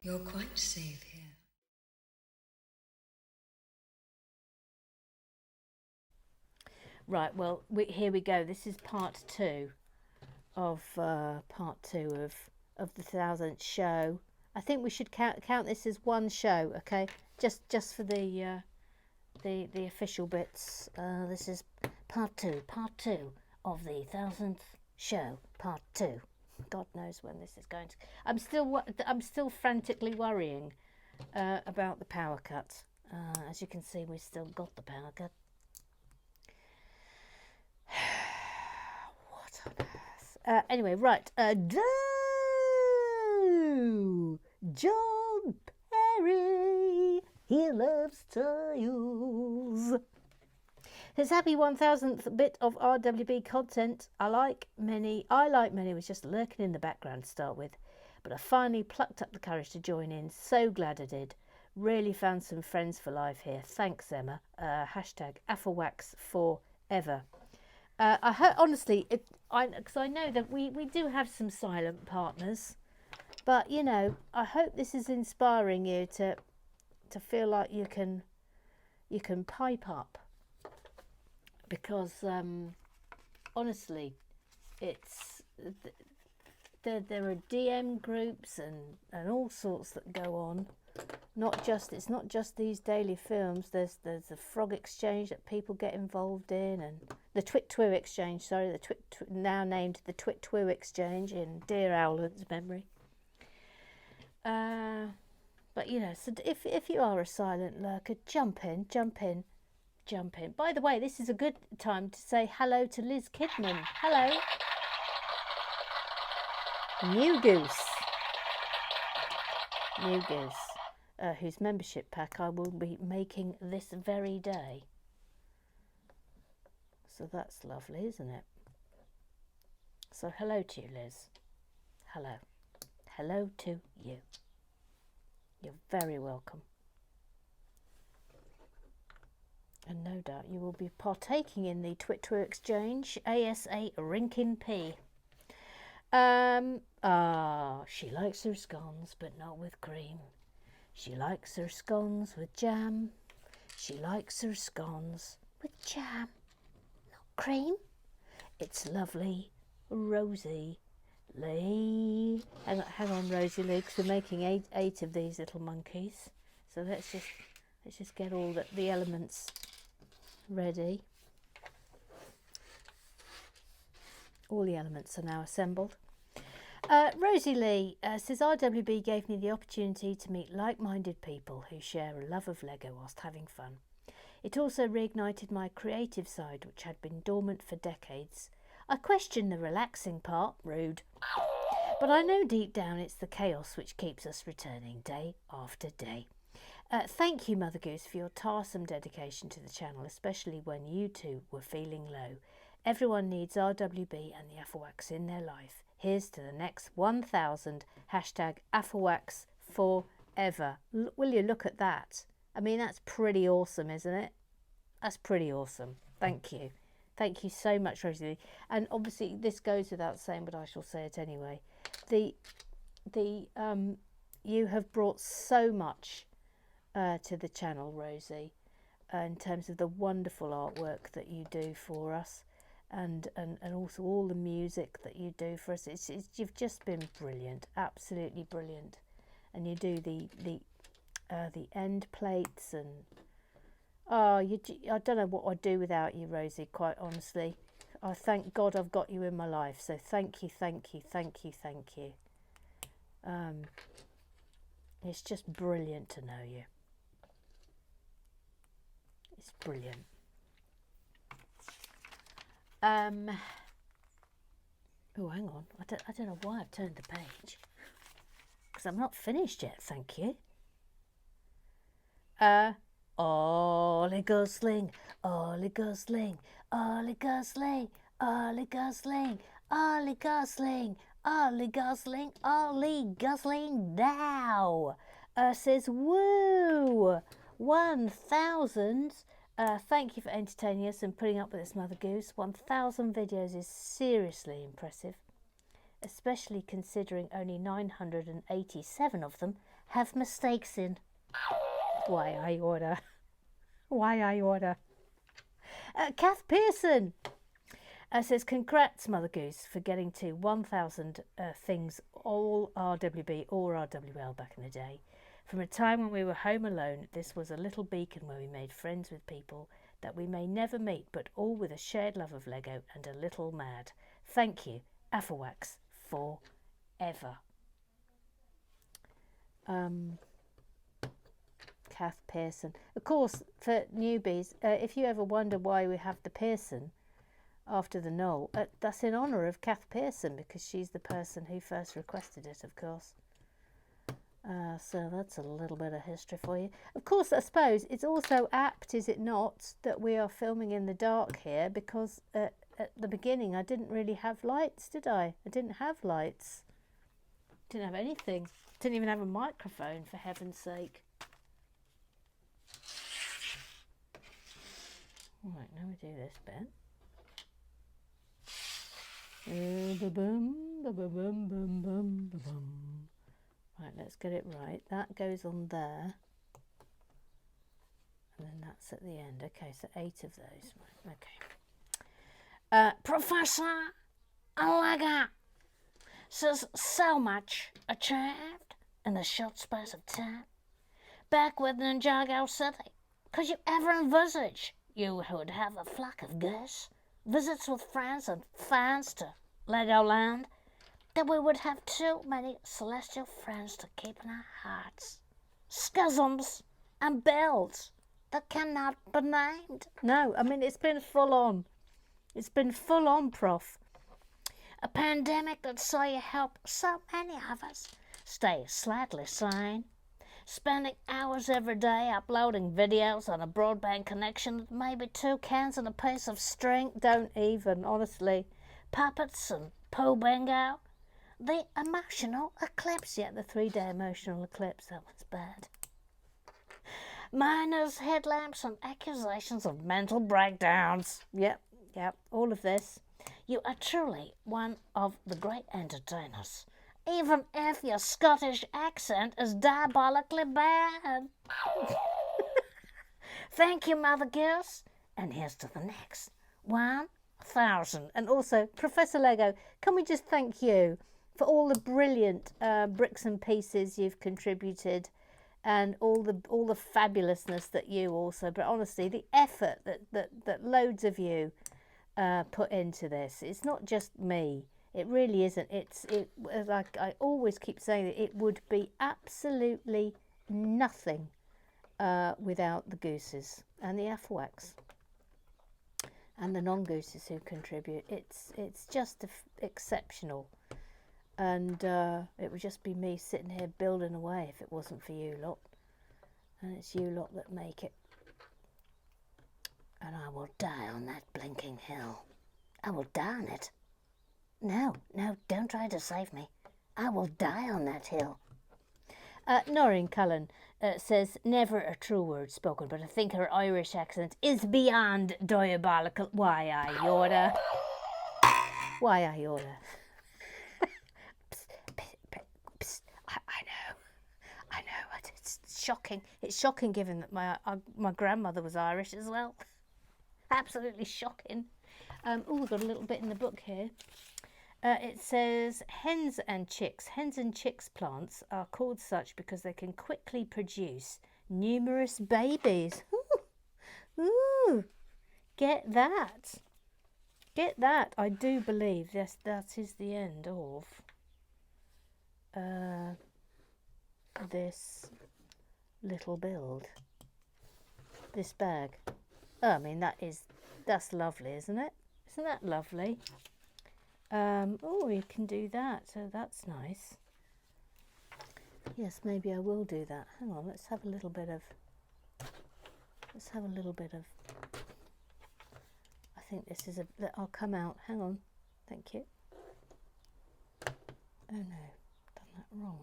You're quite safe here. Right, well, here we go. This is part two of of the 1000th show. I think we should count this as one show, okay? Just for the official bits. This is part two of the 1000th show, part two. God knows when this is going to. I'm still frantically worrying about the power cut. As you can see, we've still got the power cut. What on earth? Anyway, right. John Perry. He loves tiles. His happy 1000th bit of RWB content. I like many was just lurking in the background to start with, but I finally plucked up the courage to join in. So glad I did. Really found some friends for life here. Thanks, Emma. Hashtag Afflewax forever. I hope, honestly, because I know that we do have some silent partners, but you know, I hope this is inspiring you to feel like you can pipe up, because honestly, it's there are DM groups and all sorts that go on. It's not just these daily films. There's the frog exchange that people get involved in, and the Twit-Twoo exchange. Sorry, now named the Twit-Twoo exchange in dear Owland's memory. But you know, so if you are a silent lurker, jump in. By the way, this is a good time to say hello to Liz Kidman. Hello, New Goose. Whose membership pack I will be making this very day. So that's lovely, isn't it? So hello to you, Liz. Hello. Hello to you. You're very welcome. And no doubt you will be partaking in the Twit-Twoo exchange ASA Rinkin P. She likes her scones, but not with cream. She likes her scones with jam. She likes her scones with jam, not cream. It's lovely, Rosie Lee. Hang on, Rosie Lee, because we're making eight of these little monkeys. So let's just get all the elements ready. All the elements are now assembled. Rosie Lee says, RWB gave me the opportunity to meet like-minded people who share a love of Lego whilst having fun. It also reignited my creative side, which had been dormant for decades. I question the relaxing part, rude, but I know deep down it's the chaos which keeps us returning day after day. Thank you, Mother Goose, for your tiresome dedication to the channel, especially when you two were feeling low. Everyone needs RWB and the Afflewax in their life. Here's to the next 1000. Hashtag Afflewax forever. Will you look at that? I mean, that's pretty awesome, isn't it? That's pretty awesome. Thank you. Thank you so much, Rosie. And obviously, this goes without saying, but I shall say it anyway. You have brought so much to the channel, Rosie, in terms of the wonderful artwork that you do for us. And also all the music that you do for us. You've just been brilliant, absolutely brilliant. And you do the end plates, and I don't know what I'd do without you, Rosie, quite honestly. I thank God I've got you in my life. So thank you. It's just brilliant to know you. It's brilliant. Oh, hang on. I don't know why I've turned the page, because I'm not finished yet. Thank you. Ollie Gosling, Ollie Gosling, Ollie Gosling, Ollie Gosling, Ollie Gosling, Ollie Gosling, Ollie Gosling now. Says woo, 1000. Thank you for entertaining us and putting up with this, Mother Goose. 1000 videos is seriously impressive. especially considering only 987 of them have mistakes in. Why I order? Why I order? Kath Pearson says, congrats, Mother Goose, for getting to 1,000 things, all RWB or RWL back in the day. From a time when we were home alone, this was a little beacon where we made friends with people that we may never meet, but all with a shared love of Lego and a little mad. Thank you, Afterwax, forever. Kath Pearson. Of course, for newbies, if you ever wonder why we have the Pearson after the Knoll, that's in honour of Kath Pearson, because she's the person who first requested it, of course. So that's a little bit of history for you. Of course, I suppose it's also apt, is it not, that we are filming in the dark here, because at the beginning I didn't really have lights, did I? I didn't have lights. Didn't have anything. Didn't even have a microphone, for heaven's sake. Right, now we do this bit. Right, let's get it right. That goes on there. And then that's at the end. Okay, so 8 of those. Right, okay. Professor Alaga says, so much achieved in a short space of time. Back with Ninjago City. Could you ever envisage you would have a flock of geese, visits with friends and fans to Legoland, that we would have too many celestial friends to keep in our hearts? Schisms and builds that cannot be named. No, I mean, it's been full on. It's been full on, Prof. A pandemic that saw you help so many of us stay slightly sane. Spending hours every day uploading videos on a broadband connection with maybe 2 cans and a piece of string. Don't even, honestly. Puppets and poo bingo. The emotional eclipse. Yeah, the 3-day emotional eclipse. That was bad. Miners, headlamps and accusations of mental breakdowns. Yep, all of this. You are truly one of the great entertainers, even if your Scottish accent is diabolically bad. Thank you, Mother Goose. And here's to the next 1,000. And also, Professor Lego, can we just thank you for all the brilliant bricks and pieces you've contributed, and all the fabulousness that you also, but honestly, the effort that loads of you put into this. It's not just me. It really isn't. It like I always keep saying, that it would be absolutely nothing without the gooses and the Afterwax and the non-gooses who contribute. It's just exceptional, and it would just be me sitting here building away if it wasn't for you lot, and it's you lot that make it. And I will die on that blinking hill. I will die on it. No, don't try to save me. I will die on that hill. Noreen Cullen says, never a true word spoken, but I think her Irish accent is beyond diabolical. Why I order? Why I order? I know. It's shocking. It's shocking, given that my grandmother was Irish as well. Absolutely shocking. We've got a little bit in the book here. It says, hens and chicks plants are called such because they can quickly produce numerous babies. Ooh. Get that. I do believe that is the end of this little build. This bag. Oh, I mean, that's lovely, isn't it? Isn't that lovely? Oh, you can do that, so that's nice. Yes, maybe I will do that. Hang on, let's have a little bit of I think this is I'll come out. Hang on. Thank you. Oh no, done that wrong.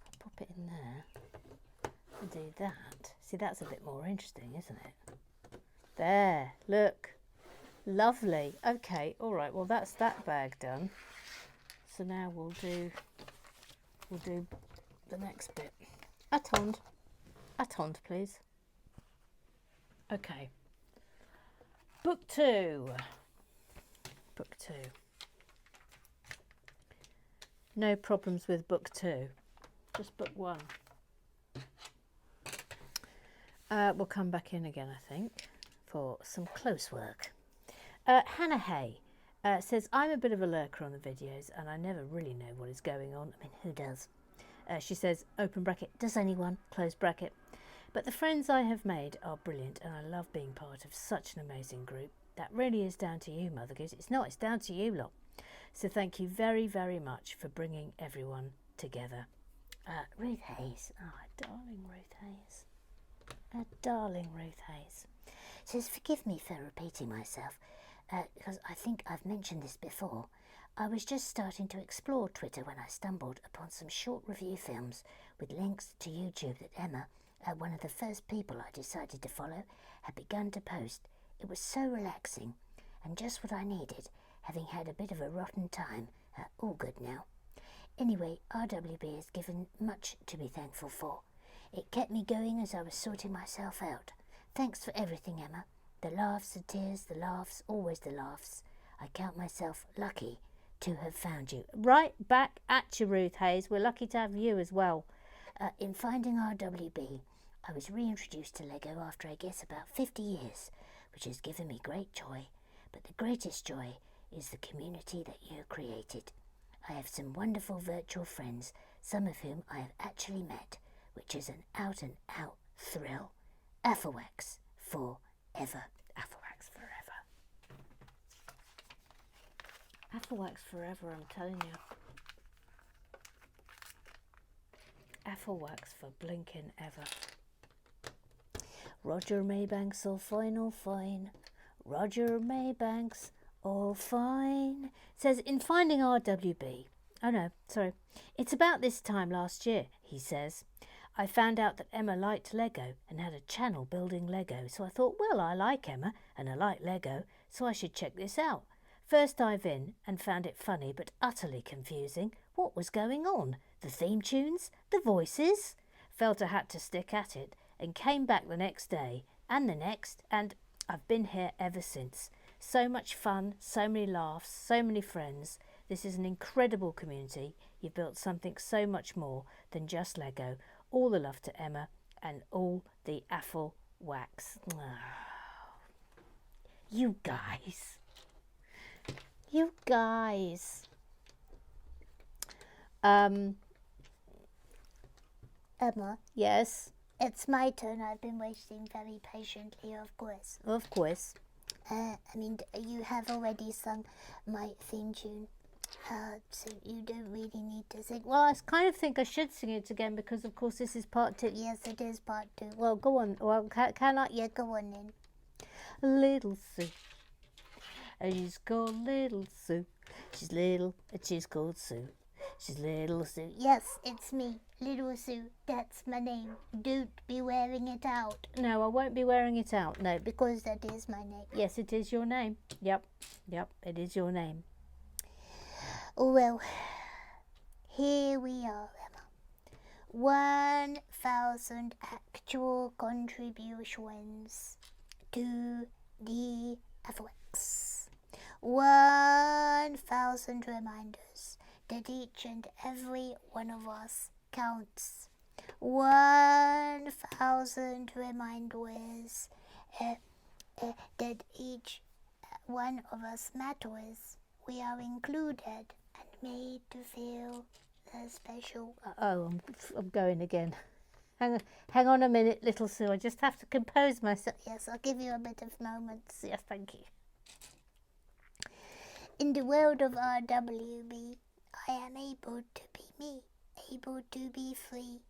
I'll pop it in there and do that. See, that's a bit more interesting, isn't it? There, look. Lovely. Okay, all right, well, that's that bag done. So now we'll do the next bit. Attend, please. Okay. Book 2. Book 2. No problems with book 2. Just book 1. We'll come back in again, I think, for some close work. Hannah Hay says, I'm a bit of a lurker on the videos and I never really know what is going on. I mean, who does? She says, open bracket, does anyone? Close bracket. But the friends I have made are brilliant and I love being part of such an amazing group. That really is down to you, Mother Goose. It's not, it's down to you lot. So thank you very, very much for bringing everyone together. Ruth Hayes. Oh, darling Ruth Hayes. Darling Ruth Hayes. Says, forgive me for repeating myself, because I think I've mentioned this before. I was just starting to explore Twitter when I stumbled upon some short review films with links to YouTube that Emma, one of the first people I decided to follow, had begun to post. It was so relaxing and just what I needed, having had a bit of a rotten time. All good now. Anyway, RWB has given much to be thankful for. It kept me going as I was sorting myself out. Thanks for everything, Emma. The laughs, the tears, the laughs, always the laughs. I count myself lucky to have found you. Right back at you, Ruth Hayes. We're lucky to have you as well. In finding RWB, I was reintroduced to Lego after I guess about 50 years, which has given me great joy. But the greatest joy is the community that you created. I have some wonderful virtual friends, some of whom I have actually met, which is an out-and-out thrill. Afterwax forever. Afterwax forever. Afterwax forever, I'm telling you. Afterwax for blinking ever. Roger Maybanks, all fine, all fine. Roger Maybanks, all fine. Says, in finding RWB. Oh no, sorry. It's about this time last year, he says. I found out that Emma liked Lego and had a channel building Lego, so I thought, well, I like Emma and I like Lego, so I should check this out. First dive in and found it funny but utterly confusing. What was going on? The theme tunes? The voices? Felt I had to stick at it and came back the next day and the next, and I've been here ever since. So much fun, so many laughs, so many friends. This is an incredible community. You've built something so much more than just Lego. All the love to Emma and all the Affle wax. Oh. You guys. You guys. Emma, Yes, it's my turn. I've been waiting very patiently, of course. of course. You have already sung my theme tune, so you don't really need to sing. Well, I kind of think I should sing it again because, of course, this is part 2. Yes, it is part 2. Well, go on. Well, can I? Yeah, go on then. Little Sue. She's called Little Sue. She's little and she's called Sue. She's Little Sue. Yes, it's me, Little Sue. That's my name. Don't be wearing it out, No, I won't be wearing it out. No. because that is my name. Yes, it is your name. Yep, it is your name. Oh, well, here we are, Emma. 1,000 actual contributions to the FX. 1,000 reminders that each and every one of us counts. 1,000 reminders that each one of us matters. We are included and made to feel special. Oh, I'm going again. Hang on a minute, Little Sue. I just have to compose myself. Yes, I'll give you a bit of moments. Yes, thank you. In the world of RWB, I am able to be me, able to be free.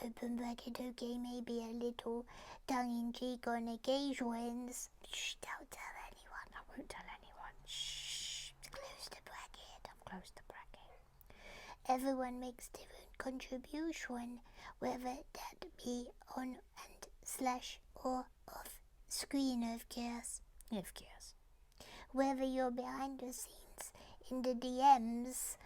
Open bracket, okay, maybe a little tongue-in-cheek on occasions. Shh, don't tell anyone. I won't tell anyone. Shh. Close the bracket. I've closed the bracket. Everyone makes different contribution, whether that be on and slash or off screen, of course. Of course. Whether you're behind the scenes in the DMs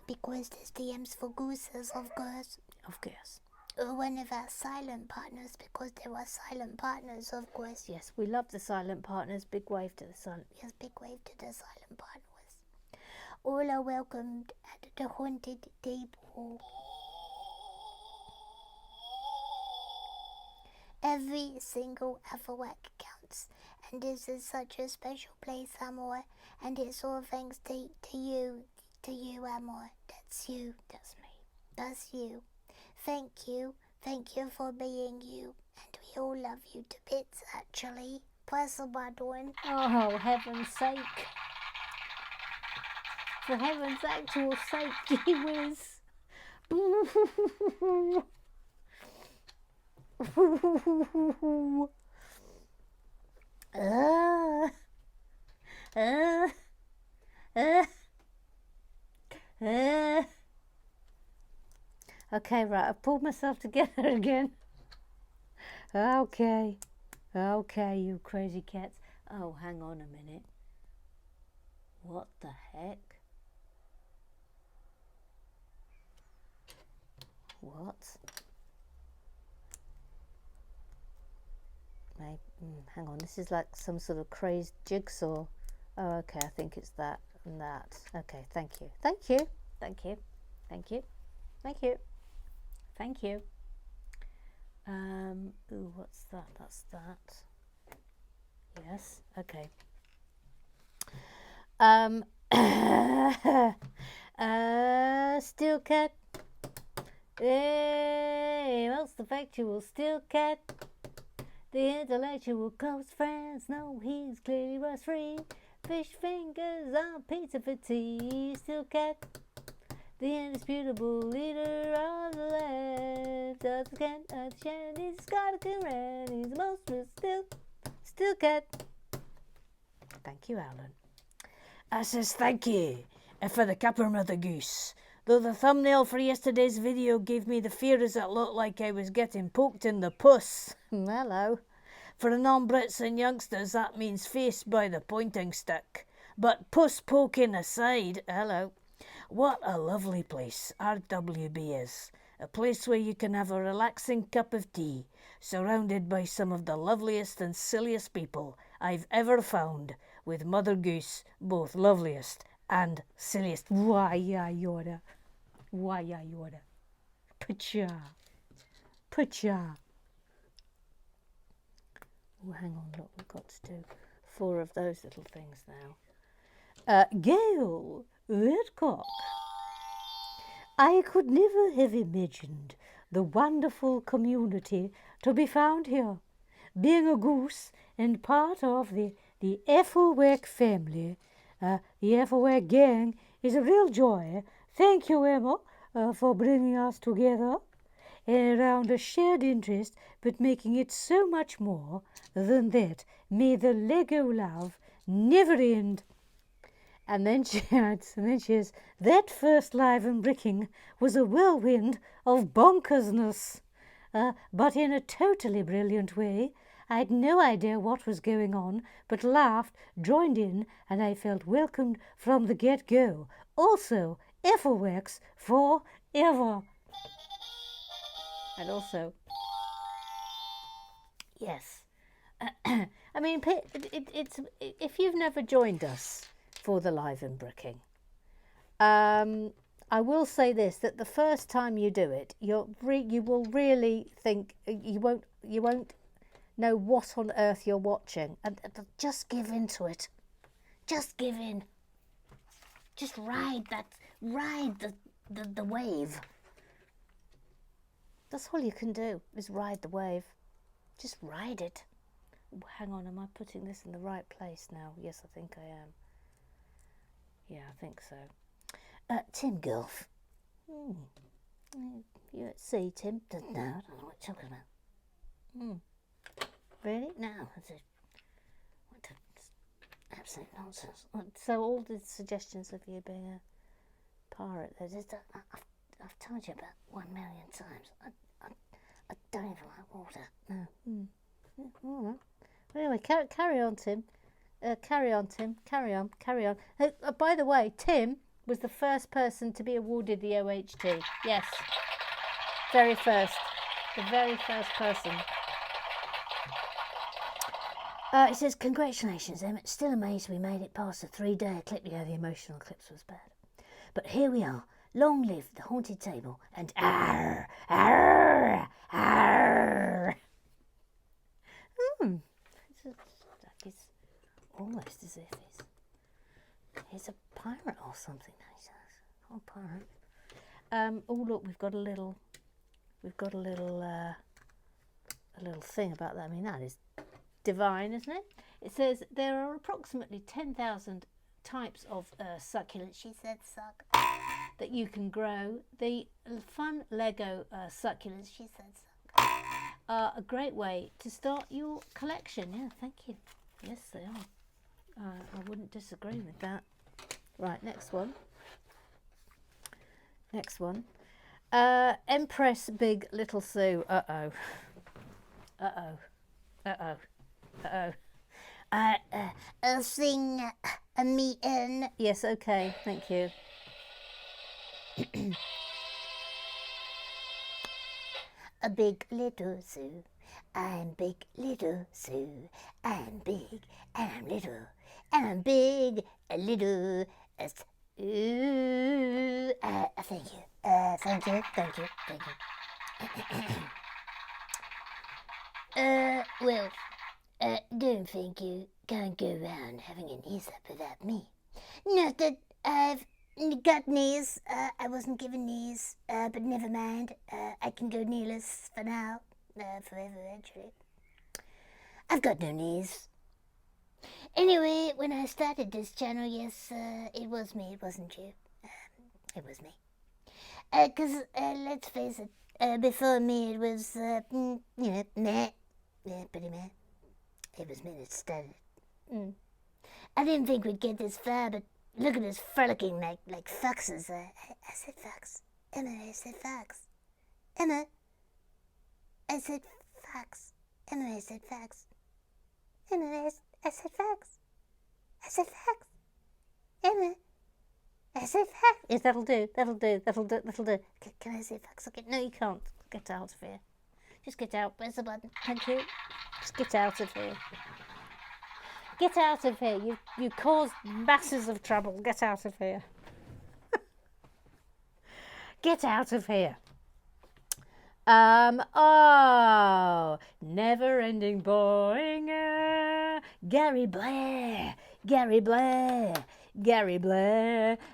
because this DM's for gooses, of course. Of course. One of our silent partners, because there are silent partners, of course. Yes, we love the silent partners. Big wave to the silent. Yes, big wave to the silent partners. All are welcomed at the haunted table. Every single Afroac counts, and this is such a special place, Amor, and it's all thanks to you, Amor. That's you. That's me. That's you. Thank you for being you, and we all love you to bits, actually. Press the button. Oh, heaven's sake. For heaven's actual sake, gee whiz. Okay, right, I've pulled myself together again. Okay, you crazy cats. Oh, hang on a minute. What the heck? What? Maybe, hang on, this is like some sort of crazed jigsaw. Oh, okay, I think it's that and that. Okay, thank you. Ooh, what's that? That's that. Yes, okay. Steel cat. Hey, what's the factual steel cat? The intellectual close friends know he's clearly rust free. Fish fingers on pizza for tea. Steel cat, the indisputable leader of the land. Of the can of the shan, he's Scottish and red. He's the most steel cat. Thank you, Alan. I says thank you for the capper mother goose. Though the thumbnail for yesterday's video gave me the fear as it looked like I was getting poked in the puss. Hello. For the non-Brits and youngsters, that means face by the pointing stick. But puss poking aside, hello. What a lovely place RWB is. A place where you can have a relaxing cup of tea, surrounded by some of the loveliest and silliest people I've ever found, with Mother Goose, both loveliest and silliest. Why, Yoda. Pacha. Oh, hang on, look, we've got to do 4 of those little things now. Gail Redcock. I could never have imagined the wonderful community to be found here. Being a goose and part of the Ethelwick family, the Ethelwick gang is a real joy. Thank you, Emma, for bringing us together around a shared interest, but making it so much more than that. May the Lego love never end. And then she adds, that first live and bricking was a whirlwind of bonkersness, but in a totally brilliant way. I had no idea what was going on, but laughed, joined in, and I felt welcomed from the get-go. Also, Ethelworks forever. And also, yes, I mean, it's if you've never joined us for the live and bricking, I will say this, that the first time you do it, you will really think you won't know what on earth you're watching, and just give into it. Just give in. Just ride the wave. That's all you can do, is ride the wave. Just ride it. Hang on, am I putting this in the right place now? Yes, I think I am. Yeah, I think so. Tim Gulf. You at sea, Tim? No, I don't know what you're talking about. Really? No. What absolute nonsense. So all the suggestions of you being a pirate, I've told you about 1 million times. I don't even like water. No. All right. Anyway, carry on, Tim. Carry on. By the way, Tim, was the first person to be awarded the OHT. Yes, very first. The very first person. It says, congratulations, Emmett. Still amazed we made it past the 3-day clip. Yeah, the emotional clips was bad. But here we are. Long live the haunted table and arr, arr, arr. It's almost as if he's a pirate or something. Oh, pirate. Oh look, we've got a little thing about that. I mean, that is divine, isn't it? It says there are approximately 10,000 types of succulents. She said suck. That you can grow. The fun Lego succulents, she said suck, are a great way to start your collection. Yeah, thank you. Yes, they are. I wouldn't disagree with that. Right, next one. Next one. Empress Big Little Sue. Uh-oh. Uh-oh. Uh-oh. Uh-oh. I'll sing a meeting. Yes, okay, thank you. A big little Sue. I'm big little Sue. I'm big and I'm little. And I'm big and little. Ooh, thank you. Thank you. Well, don't think you can't go around having a knees up without me. Not that I've got knees. I wasn't given knees, but never mind. I can go kneeless for now. Forever, actually. I've got no knees. Anyway, when I started this channel, yes, it was me. It wasn't you. It was me. 'Cause let's face it, before me it was, meh. Yeah, pretty meh. It was me that started it. I didn't think we'd get this far, but look at us frolicking like foxes. I said fox. Emma, I said fox. Emma, I said fox. Emma, I said fox. Emma, I said fox. I said fox. Emma, I said fox. Yes, that'll do. Can I say fox again? No, you can't. Get out of here. Just get out. Press the button. Thank you. Just get out of here. Get out of here. You caused masses of trouble. Get out of here. Get out of here. Oh, never-ending boing. Gary Blair.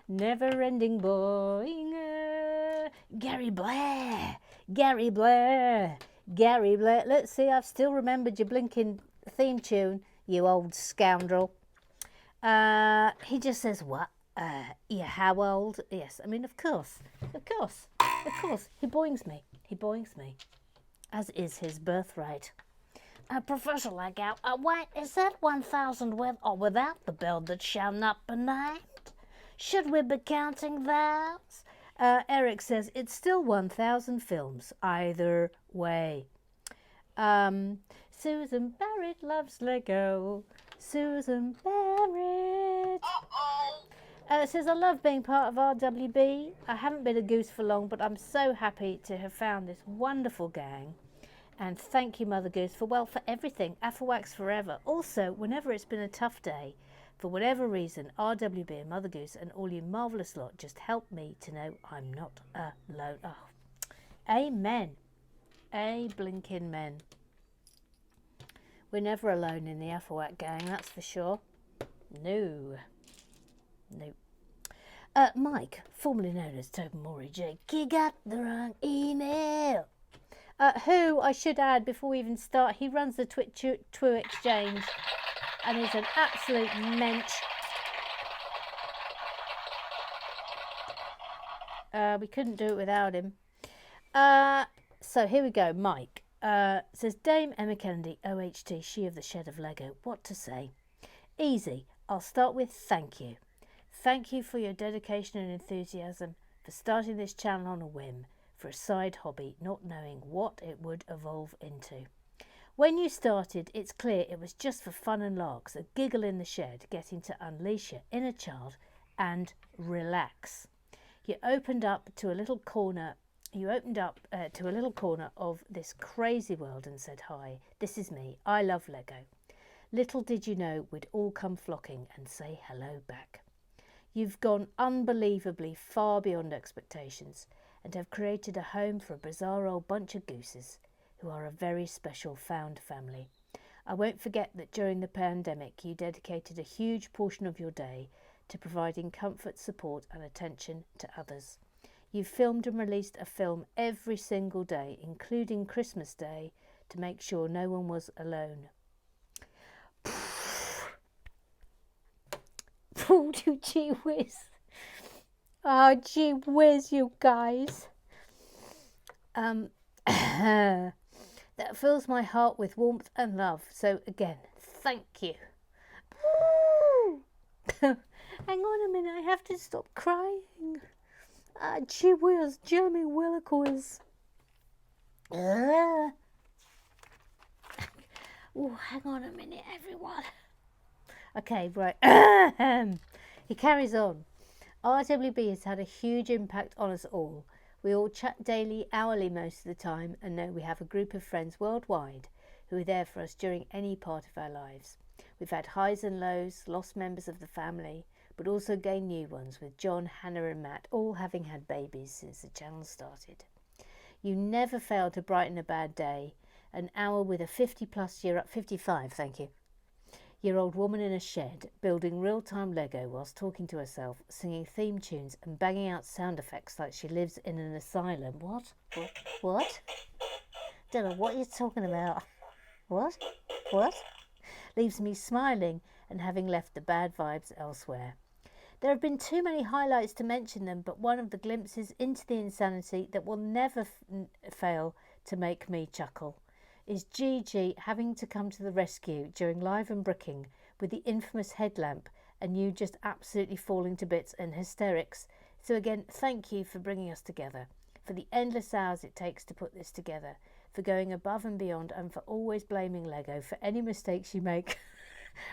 Never-ending boing. Gary Blair. Let's see, I've still remembered your blinking theme tune, you old scoundrel. He just says, what? Yeah, how old? Yes, I mean, of course. He boings me. As is his birthright. Professor Leggout, wait, is that 1,000 with or without the build that shall not be named? Should we be counting those? Eric says, it's still 1,000 films, either way. Susan Barrett loves Lego. Susan Barrett. Says, I love being part of RWB. I haven't been a goose for long, but I'm so happy to have found this wonderful gang. And thank you, Mother Goose, for everything. Afflewax forever. Also, whenever it's been a tough day, for whatever reason, RWB and Mother Goose and all you marvellous lot just help me to know I'm not alone. Oh, amen. A blinking men. We're never alone in the Afflewax gang, that's for sure. No. Mike, formerly known as Tobermory J. He got the wrong email. Who, I should add, before we even start, he runs the Twitter exchange and he's an absolute mensch. We couldn't do it without him. So here we go, Mike. Says, Dame Emma Kennedy, OHT, she of the shed of Lego. What to say? Easy. I'll start with thank you. Thank you for your dedication and enthusiasm, for starting this channel on a whim, for a side hobby, not knowing what it would evolve into. When you started, it's clear it was just for fun and larks, a giggle in the shed, getting to unleash your inner child and relax. You opened up to a little corner. You opened up to a little corner of this crazy world and said, "Hi, this is me. I love Lego." Little did you know we'd all come flocking and say hello back. You've gone unbelievably far beyond expectations and have created a home for a bizarre old bunch of gooses who are a very special found family. I won't forget that during the pandemic you dedicated a huge portion of your day to providing comfort, support and attention to others. You've filmed and released a film every single day, including Christmas Day, to make sure no one was alone. Oh, gee whiz. Oh, gee whiz, you guys. That fills my heart with warmth and love. So again, thank you. Hang on a minute, I have to stop crying. Ah, gee whiz, Jeremy Willikers. Oh, hang on a minute, everyone. Okay, right. He carries on. RWB has had a huge impact on us all. We all chat daily, hourly most of the time, and know we have a group of friends worldwide who are there for us during any part of our lives. We've had highs and lows, lost members of the family, but also gained new ones, with John, Hannah and Matt all having had babies since the channel started. You never fail to brighten a bad day. An hour with a 55, thank you, year-old woman in a shed, building real-time Lego whilst talking to herself, singing theme tunes and banging out sound effects like she lives in an asylum. What? What? Don't know what you're talking about. What? Leaves me smiling and having left the bad vibes elsewhere. There have been too many highlights to mention them, but one of the glimpses into the insanity that will never fail to make me chuckle is Gigi having to come to the rescue during live and bricking with the infamous headlamp and you just absolutely falling to bits and hysterics. So again, thank you for bringing us together, for the endless hours it takes to put this together, for going above and beyond, and for always blaming Lego for any mistakes you make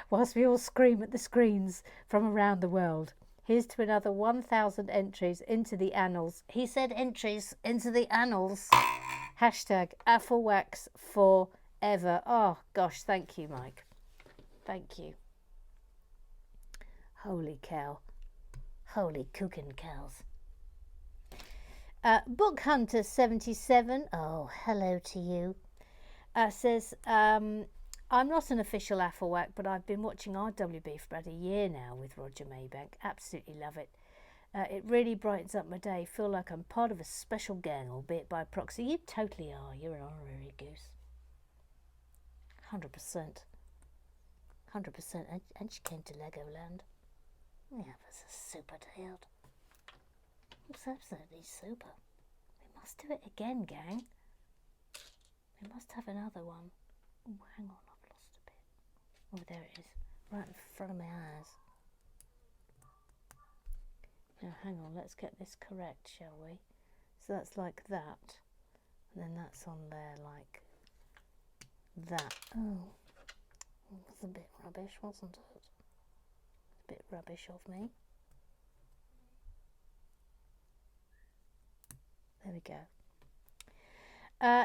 whilst we all scream at the screens from around the world. Here's to another 1,000 entries into the annals. He said entries into the annals. Hashtag Afflewax forever. Oh gosh, thank you, Mike. Thank you. Holy cow. Holy cooking cows. Book Hunter 77. Oh, hello to you. Says, I'm not an official Afflewack, but I've been watching RWB for about a year now with Roger Maybank. Absolutely love it. It really brightens up my day. Feel like I'm part of a special gang, albeit by proxy. You totally are. You're an honorary goose. 100%. 100%. And she came to Legoland. Yeah, it was a super day out. It was absolutely super. We must do it again, gang. We must have another one. Oh, hang on, I've lost a bit. Oh, there it is. Right in front of my eyes. Now, hang on, let's get this correct, shall we? So that's like that. And then that's on there like that. Oh, it was a bit rubbish, wasn't it? A bit rubbish of me. There we go.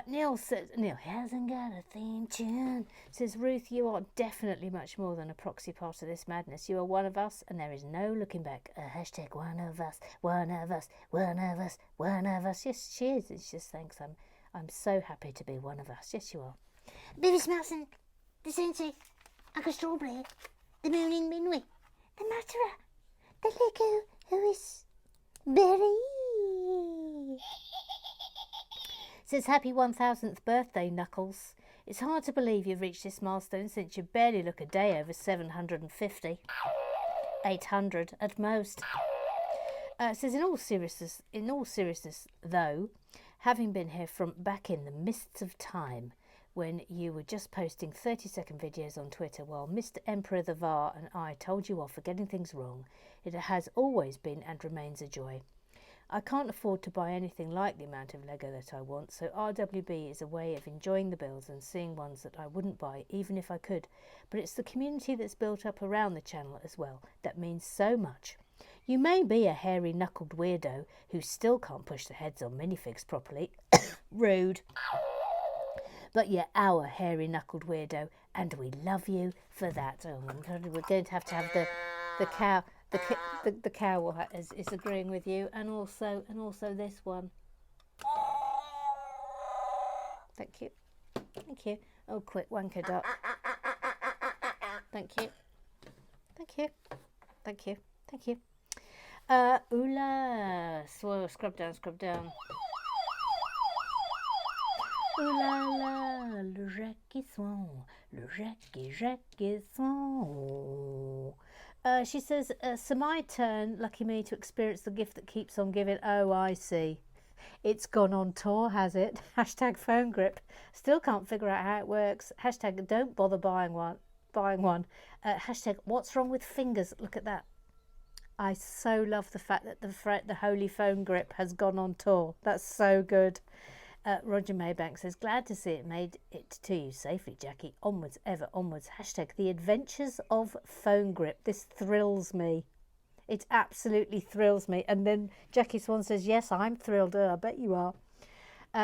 Neil says, Neil hasn't got a theme tune. Says, Ruth, you are definitely much more than a proxy part of this madness. You are one of us, and there is no looking back. Hashtag one of us, one of us, one of us, one of us. Yes, she is. It's just thanks. I'm so happy to be one of us. Yes, you are. Baby Smelson, the Sensei, Uncle Strawberry, the Mooning Minway, the Matterer, the Lego who is Berry. Says, happy 1000th birthday, Knuckles. It's hard to believe you've reached this milestone since you barely look a day over 750. 800 at most. Says, in all seriousness, though, having been here from back in the mists of time, when you were just posting 30-second videos on Twitter while Mr. Emperor the Var and I told you off for getting things wrong, it has always been and remains a joy. I can't afford to buy anything like the amount of Lego that I want, so RWB is a way of enjoying the builds and seeing ones that I wouldn't buy even if I could. But it's the community that's built up around the channel as well that means so much. You may be a hairy-knuckled weirdo who still can't push the heads on minifigs properly. Rude. But you're our hairy-knuckled weirdo, and we love you for that. Oh, we're going to have the cow. The cow is agreeing with you, and also this one. Thank you. Thank you. Oh, quick wanker duck. Thank you. Thank you. Thank you. Thank you. Ooh-la. So, scrub down, scrub down. Ooh-la-la, le Jackie Swan, le Jackie Swan. She says, so my turn, lucky me, to experience the gift that keeps on giving. Oh, I see. It's gone on tour, has it? Hashtag phone grip. Still can't figure out how it works. Hashtag don't bother buying one. Hashtag what's wrong with fingers? Look at that. I so love the fact that the holy phone grip has gone on tour. That's so good. Roger Maybank says, glad to see it made it to you safely, Jackie. Onwards, ever onwards. Hashtag the adventures of phone grip. This thrills me. It absolutely thrills me. And then Jackie Swan says, yes, I'm thrilled. I bet you are.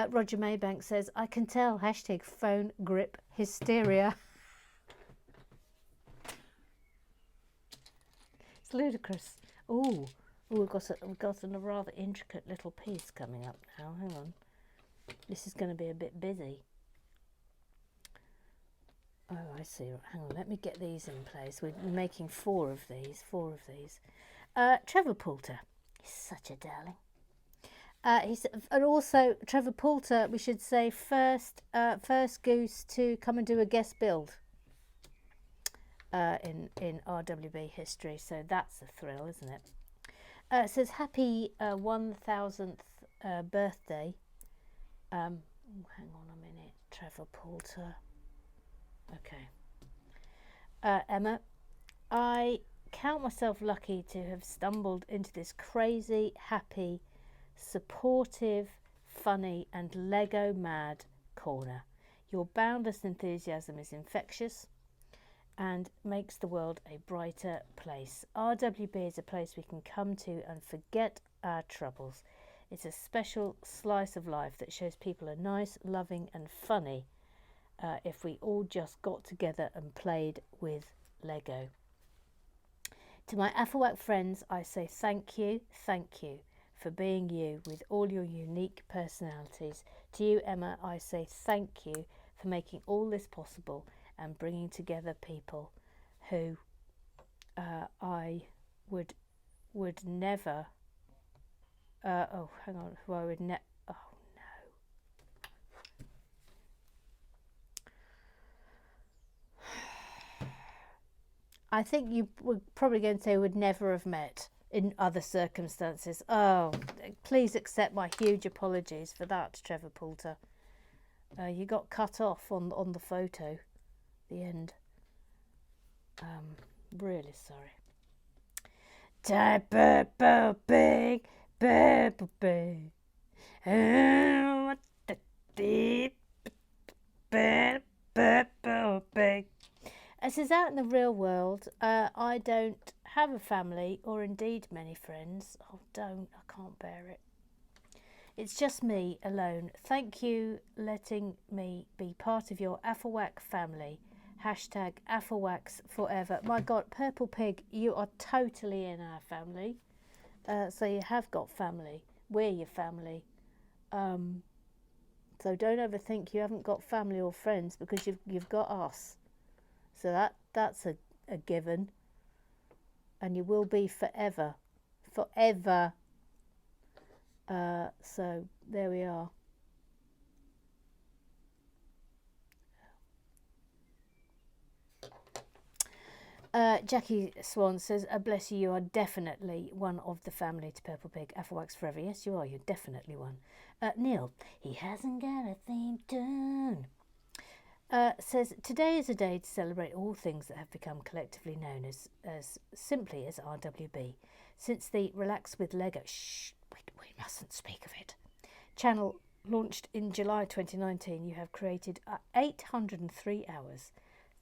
Roger Maybank says, I can tell. Hashtag phone grip hysteria. It's ludicrous. Ooh, we've got a rather intricate little piece coming up now. Hang on. This is going to be a bit busy. Oh, I see. Hang on, let me get these in place. We're making four of these. Trevor Poulter. He's such a darling. And also, Trevor Poulter, we should say, first goose to come and do a guest build in RWB history. So that's a thrill, isn't it? It says, happy 1000th birthday. Hang on a minute, Trevor Poulter. Okay. Emma, I count myself lucky to have stumbled into this crazy, happy, supportive, funny and Lego mad corner. Your boundless enthusiasm is infectious and makes the world a brighter place. RWB is a place we can come to and forget our troubles. It's a special slice of life that shows people are nice, loving and funny if we all just got together and played with Lego. To my Afawak friends, I say thank you for being you with all your unique personalities. To you, Emma, I say thank you for making all this possible and bringing together people who I would never... oh, hang on. Who I would never... Oh, no. I think you were probably going to say would never have met in other circumstances. Oh, please accept my huge apologies for that, Trevor Poulter. You got cut off on the photo, the end. Really sorry. Purple pig, purple pig. Oh, what the deep purple pig. As is out in the real world, I don't have a family or indeed many friends. Oh, don't. I can't bear it. It's just me alone. Thank you letting me be part of your Afawak family. Hashtag Afawaks forever. My God, Purple Pig, you are totally in our family. So you have got family. We're your family. So don't ever think you haven't got family or friends because you've got us. So that's a given. And you will be forever. Forever. So there we are. Jackie Swan says, bless you, you are definitely one of the family to Purple Pig. Afrowax forever. Yes, you are. You're definitely one. Neil, he hasn't got a theme tune. Says, today is a day to celebrate all things that have become collectively known as simply as RWB. Since the Relax with Lego, we mustn't speak of it, channel launched in July 2019, you have created 803 hours,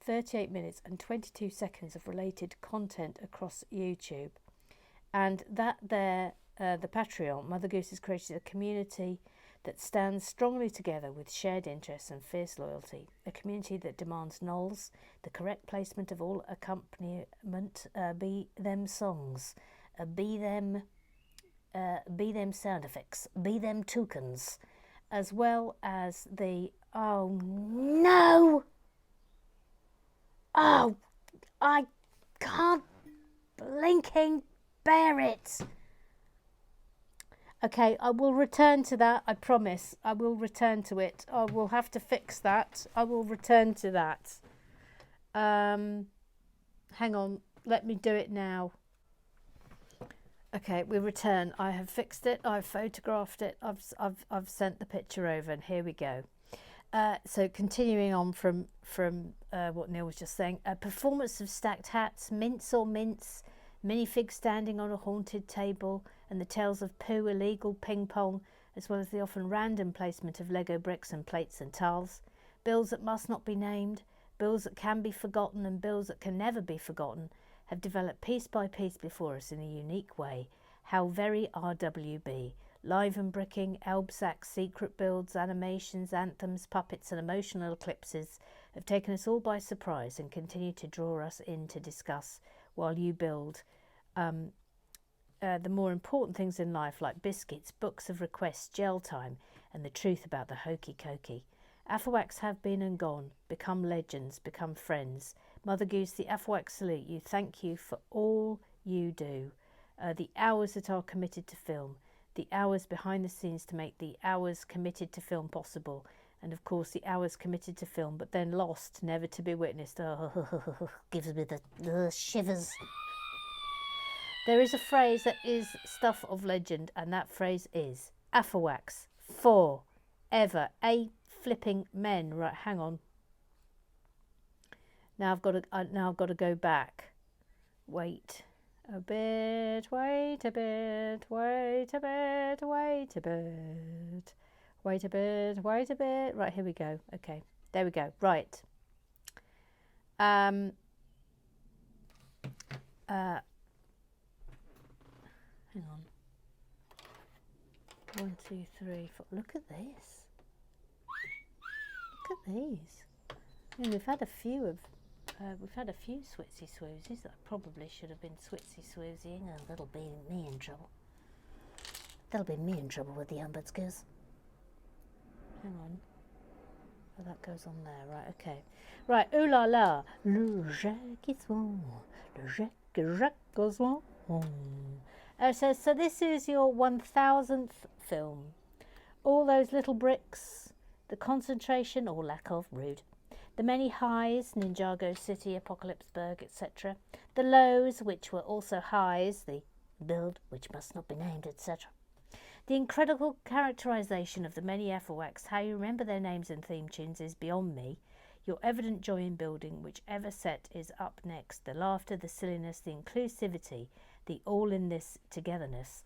38 minutes and 22 seconds of related content across YouTube And that there, the Patreon, Mother Goose has created a community that stands strongly together with shared interests and fierce loyalty. A community that demands knolls, the correct placement of all accompaniment, be them songs, be them sound effects, be them tokens, as well as the oh no, oh I can't blinking bear it. Okay, I will return to that. I promise. I will return to it. I will have to fix that. I will return to that. Hang on. Let me do it now. Okay, we return. I have fixed it. I've photographed it. I've sent the picture over, and here we go. So continuing on from what Neil was just saying, a performance of stacked hats, mince or mince, minifigs standing on a haunted table, and the tales of poo, illegal ping pong, as well as the often random placement of Lego bricks and plates and tiles, bills that must not be named, bills that can be forgotten, and bills that can never be forgotten, have developed piece by piece before us in a unique way. How very RWB. Live and bricking, Elbsack, secret builds, animations, anthems, puppets and emotional eclipses have taken us all by surprise and continue to draw us in to discuss while you build the more important things in life, like biscuits, books of requests, gel time, and the truth about the hokey cokey. Afterwax have been and gone, become legends, become friends. Mother Goose, the Afterwax salute you. Thank you for all you do. The hours that are committed to film, the hours behind the scenes to make the hours committed to film possible, and of course the hours committed to film but then lost, never to be witnessed. Oh, gives me the shivers. There is a phrase that is stuff of legend, and that phrase is Afterwax for ever. A flipping men. Right, hang on. Now I've got to go back. Wait a bit. Wait a bit. Wait a bit. Wait a bit. Wait a bit. Wait a bit. Right, here we go. Okay, there we go. Right. Hang on. 1, 2, 3, 4. Look at this. Look at these. I mean, we've had a few switsy swoozies that probably should have been switsy swoozying. Oh, that'll be me in trouble. That'll be me in trouble with the ombudsman. Hang on. Oh, that goes on there. Right, okay. Right, ooh la la. Le Jacques Goswin. So this is your 1000th film. All those little bricks, the concentration or lack of, rude, the many highs, Ninjago City, Apocalypseburg, etc. The lows, which were also highs, the build, which must not be named, etc. The incredible characterisation of the many Afterwax, how you remember their names and theme tunes is beyond me. Your evident joy in building, whichever set is up next. The laughter, the silliness, the inclusivity, the all in this togetherness.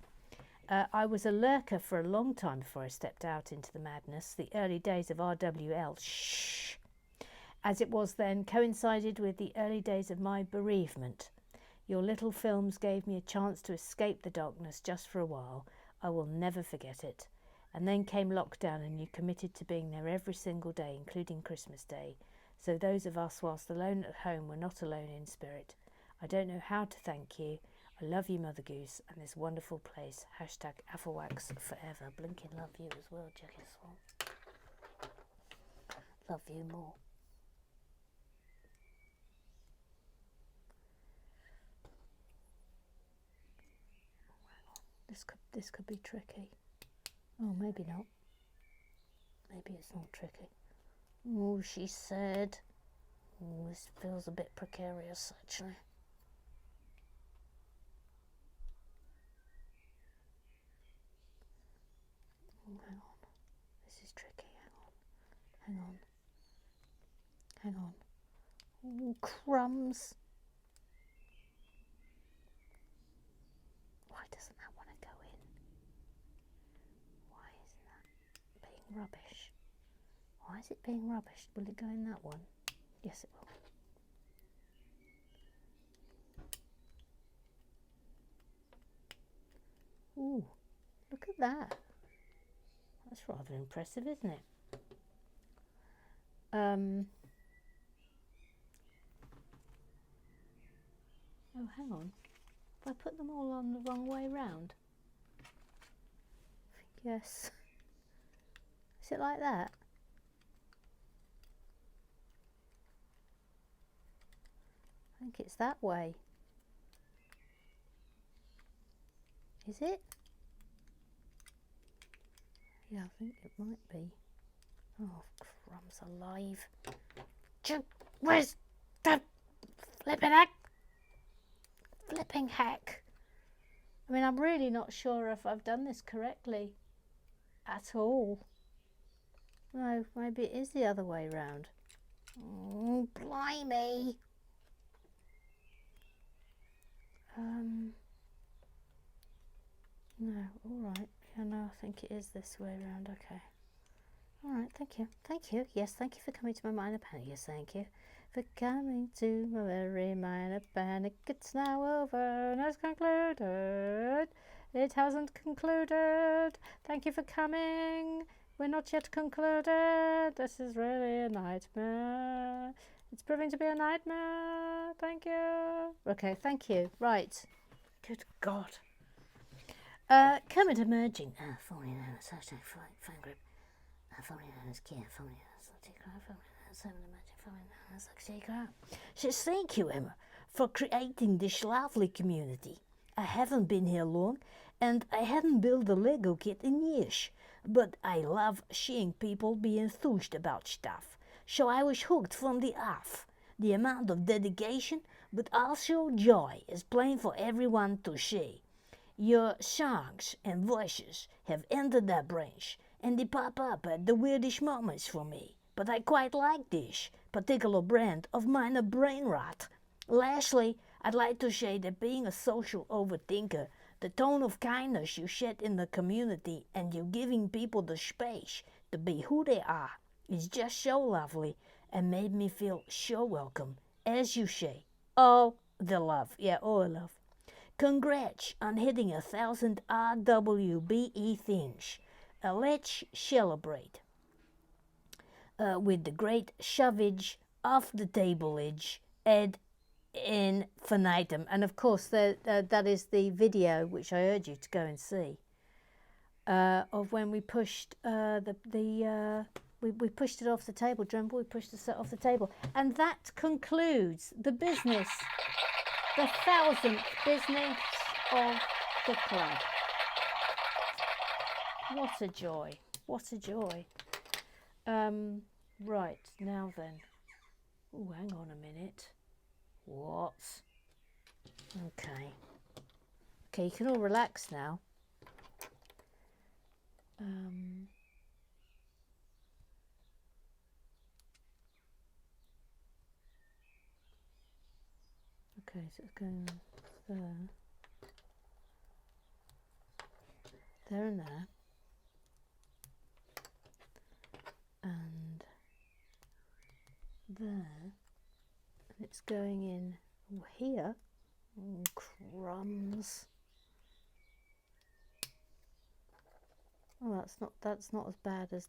I was a lurker for a long time before I stepped out into the madness. The early days of RWL, shh, as it was then, coincided with the early days of my bereavement. Your little films gave me a chance to escape the darkness just for a while. I will never forget it. And then came lockdown and you committed to being there every single day, including Christmas Day. So those of us, whilst alone at home, were not alone in spirit. I don't know how to thank you. I love you, Mother Goose, and this wonderful place. Hashtag Afterwax forever. Blinking love you as well, Jackie Swan. Love you more. This could be tricky. Oh, maybe not. Maybe it's not tricky. Oh, she said. Oh, this feels a bit precarious, actually. Oh, hang on. This is tricky. Hang on. Hang on. Oh, crumbs. Why doesn't that want to go in? Why isn't that being rubbish? Why is it being rubbish? Will it go in that one? Yes, it will. Ooh, look at that. That's rather impressive, isn't it? Oh, hang on. Have I put them all on the wrong way round? Yes. Is it like that? I think it's that way. Is it? Yeah, I think it might be. Oh, crumbs alive. Where's the flipping heck? I mean, I'm really not sure if I've done this correctly at all. No, maybe it is the other way round. Oh, blimey. No, alright. Yeah, no, I think it is this way round. Okay. Alright, thank you. Thank you. Yes, thank you for coming to my minor panic. Yes, thank you for coming to my very minor panic. It's now over and it's concluded. It hasn't concluded. Thank you for coming. We're not yet concluded. This is really a nightmare. It's proving to be a nightmare. Thank you. Okay, thank you. Right. Good God. Comment emerging. Phone hashtag phone group. Phone care. Phone says thank you, Emma, for creating this lovely community. I haven't been here long, and I haven't built a Lego kit in years, but I love seeing people be enthused about stuff. So I was hooked from the off. The amount of dedication, but also joy, is plain for everyone to see. Your songs and voices have entered their brains, and they pop up at the weirdest moments for me. But I quite like this particular brand of minor brain rot. Lastly, I'd like to say that being a social overthinker, the tone of kindness you set in the community and you giving people the space to be who they are is just so lovely and made me feel so welcome. As you say, all the love. Yeah, all the love. Congrats on hitting 1,000 RWB things. Let's celebrate with the great shovage off the table-edge ad infinitum. And of course, that is the video which I urge you to go and see of when we pushed we pushed it off the table. Do you remember we pushed it off the table? And that concludes the business, the 1,000th business of the club. What a joy. What a joy. Right, now then. Oh, hang on a minute. What? Okay. Okay, you can all relax now. Okay, so it's going there. There and there. And there. And it's going in here. Oh, crumbs. Oh, that's not as bad as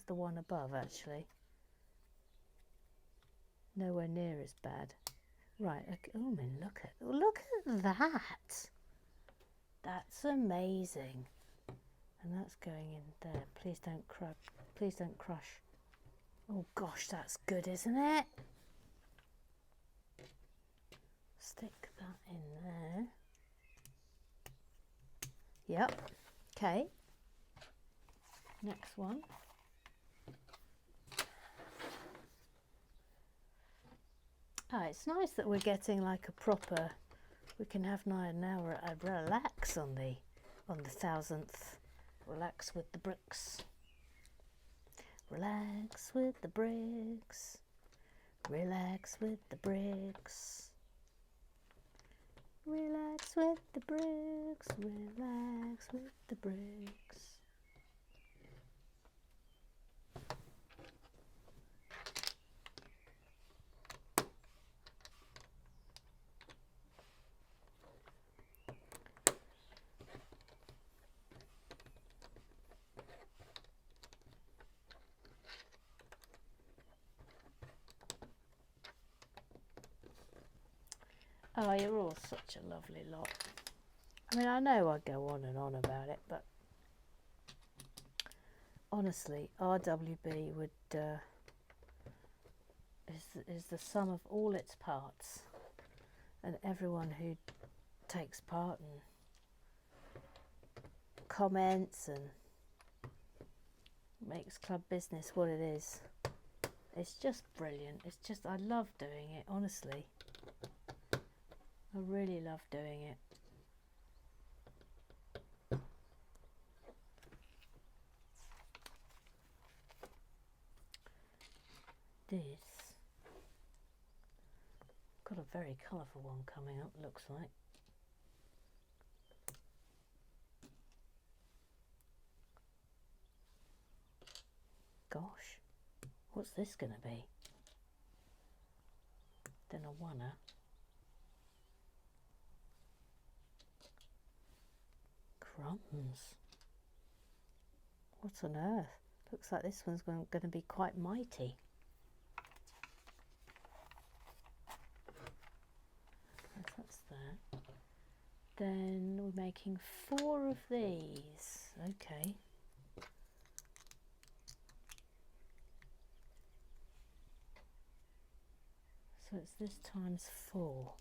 the one above, actually. Nowhere near as bad. Right. Okay. Oh, I mean, look at that. That's amazing. And that's going in there. Please don't crush. Please don't crush. Oh gosh, that's good, isn't it? Stick that in there. Yep. Okay. Next one. It's nice that we're getting like a proper. We can have now a relax on the 1,000th. Relax with the bricks. Relax with the bricks. Relax with the bricks. Relax with the bricks. Relax with the bricks. Oh, you're all such a lovely lot. I mean, I know I go on and on about it, but honestly, RWB would is the sum of all its parts, and everyone who takes part and comments and makes club business what it is. It's just brilliant. It's just, I love doing it, honestly. I really love doing it. This, got a very colourful one coming up, looks like. Gosh, what's this going to be? Then a oneer. Crumbs. What on earth? Looks like this one's going to be quite mighty. That's that. Then we're making 4 of these. Okay. So it's this times 4. We'll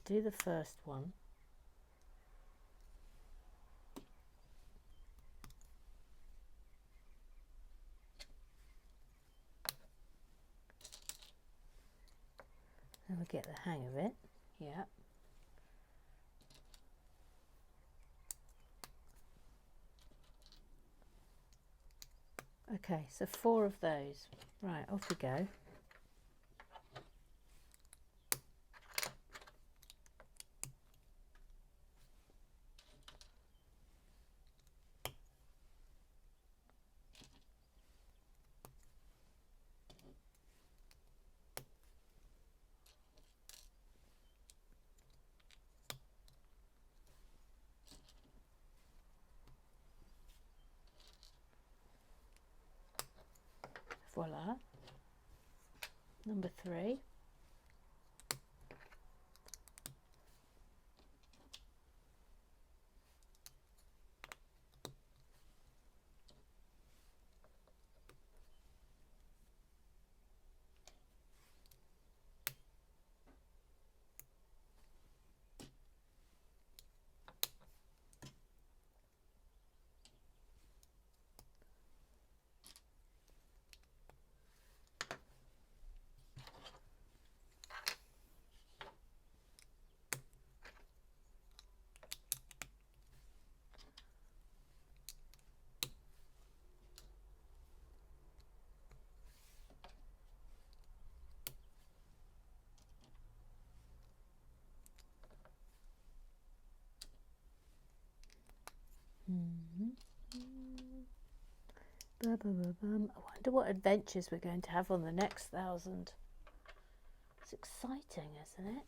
do the first one. Then we'll get the hang of it. Yeah. Okay, so 4 of those. Right, off we go. Voila. Number 3. I wonder what adventures we're going to have on the next 1,000. It's exciting, isn't it?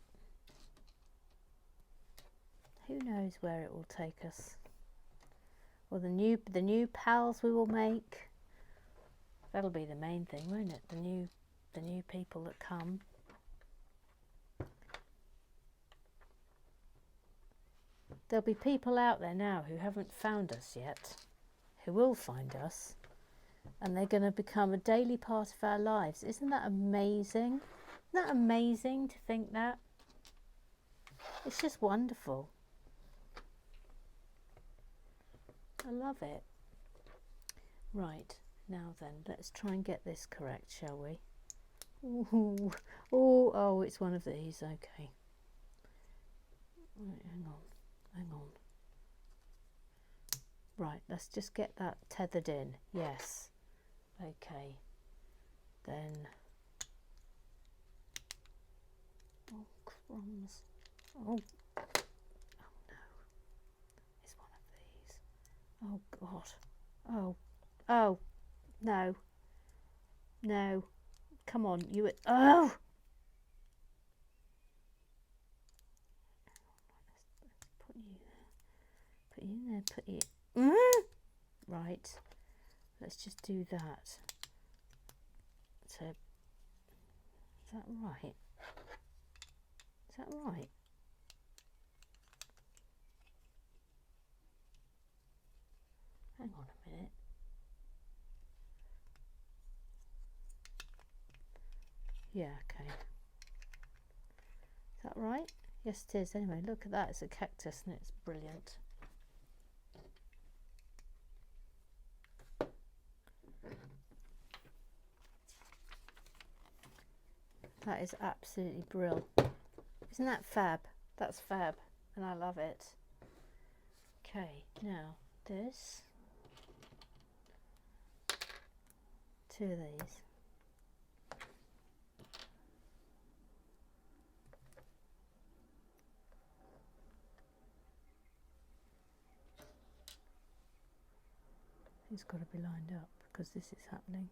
Who knows where it will take us? Or the new pals we will make. That'll be the main thing, won't it? The new people that come. There'll be people out there now who haven't found us yet, who will find us, and they're going to become a daily part of our lives. Isn't that amazing? Isn't that amazing to think that? It's just wonderful. I love it. Right, now then, let's try and get this correct, shall we? Ooh, oh, it's one of these, okay. Right, hang on. Right, let's just get that tethered in. Yes. Okay. Then. Oh, crumbs. Oh. Oh no. It's one of these. Oh God. Oh. Oh. No. No. Come on, you. Oh. Put you in there. Put you. Right, let's just do that. So, is that right? that right? Hang on a minute. Yeah, okay. Is that right? Yes, it is. Anyway, look at that. It's a cactus and it's brilliant. That is absolutely brilliant. Isn't that fab? That's fab, and I love it. Okay, now this. 2 of these. It's got to be lined up because this is happening.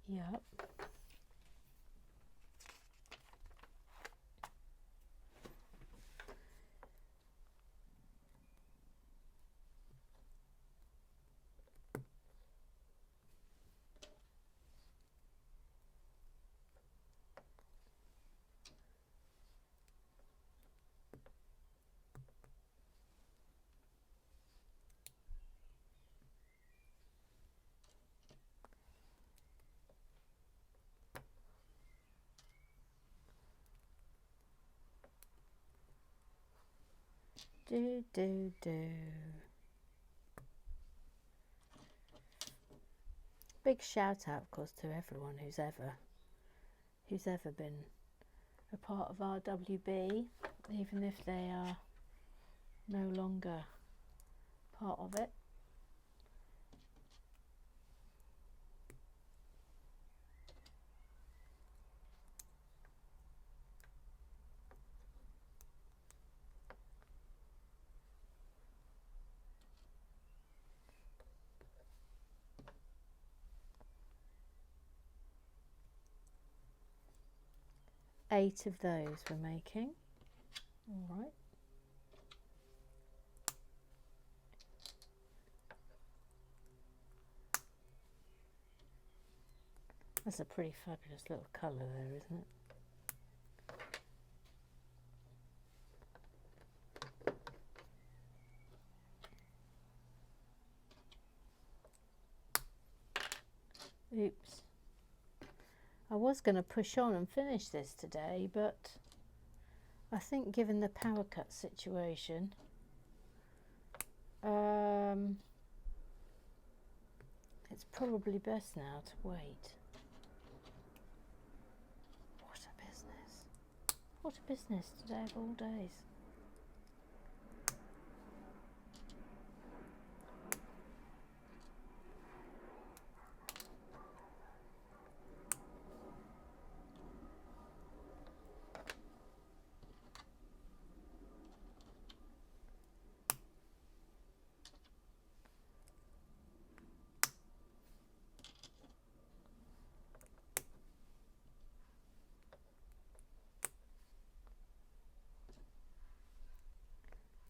Yep. Do. Big shout out, of course, to everyone who's ever been a part of RWB, even if they are no longer part of it. Eight of those we're making. All right. That's a pretty fabulous little colour there, isn't it? Oops. I was going to push on and finish this today, but I think given the power cut situation, it's probably best now to wait. What a business. What a business today of all days.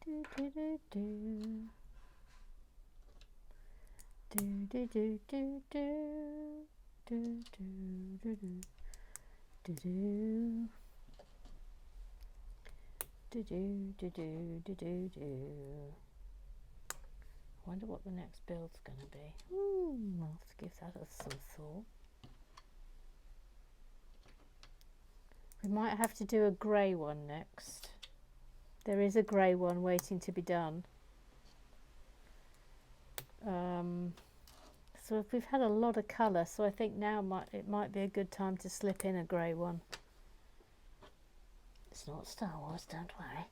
Do do do do do do do do do do do do do. I wonder what the next build's going to be. I'll have to give that some thought. We might have to do a grey one next. There is a grey one waiting to be done. So we've had a lot of colour, so I think now it might be a good time to slip in a grey one. It's not Star Wars, don't worry.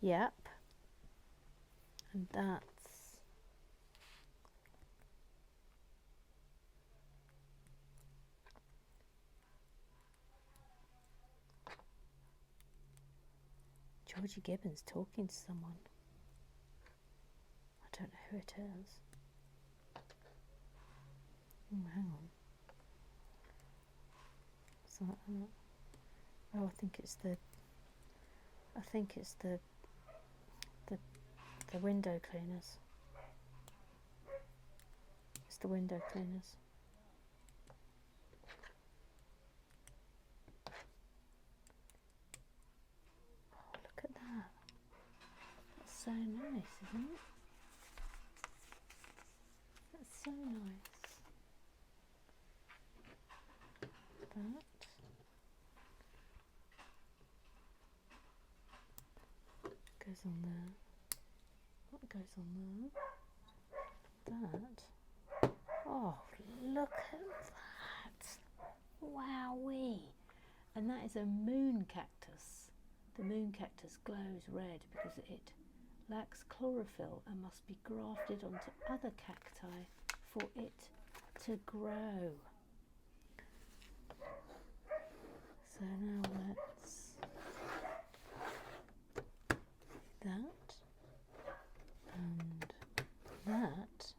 Yep. And that's Georgie Gibbons talking to someone. I don't know who it is. Oh, hang on. What's that? Oh, I think it's the window cleaners. It's the window cleaners. Oh, look at that. That's so nice, isn't it? That's so nice. That. Goes on there. What goes on there? That. Oh, look at that. Wowee. And that is a moon cactus. The moon cactus glows red because it lacks chlorophyll and must be grafted onto other cacti for it to grow. So now let's that and that.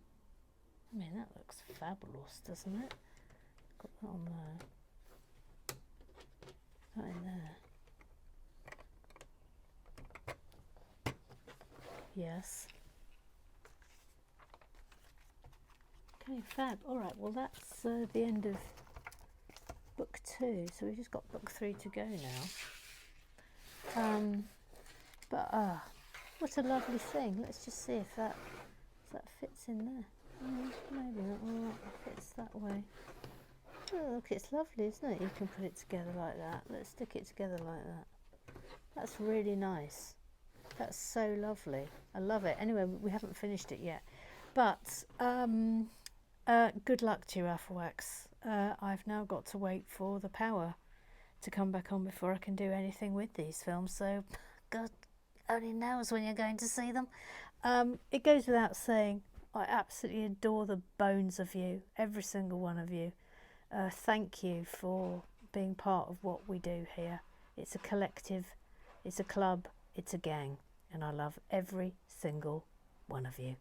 I mean, that looks fabulous, doesn't it? Got that on there. That in there. Yes. Okay, fab. All right. Well, that's the end of book 2. So we've just got book 3 to go now. What a lovely thing. Let's just see if that fits in there. Maybe not. Oh, that fits that way. Oh, look, it's lovely, isn't it? You can put it together like that. Let's stick it together like that. That's really nice. That's so lovely. I love it. Anyway, we haven't finished it yet. But good luck to you, Afflewax. I've now got to wait for the power to come back on before I can do anything with these films. So, God only knows when you're going to see them. It goes without saying, I absolutely adore the bones of you, every single one of you. Thank you for being part of what we do here. It's a collective, it's a club, it's a gang, and I love every single one of you.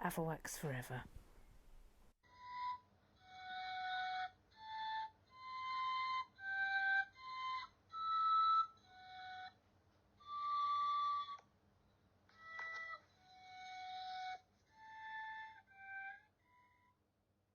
Afflewax forever.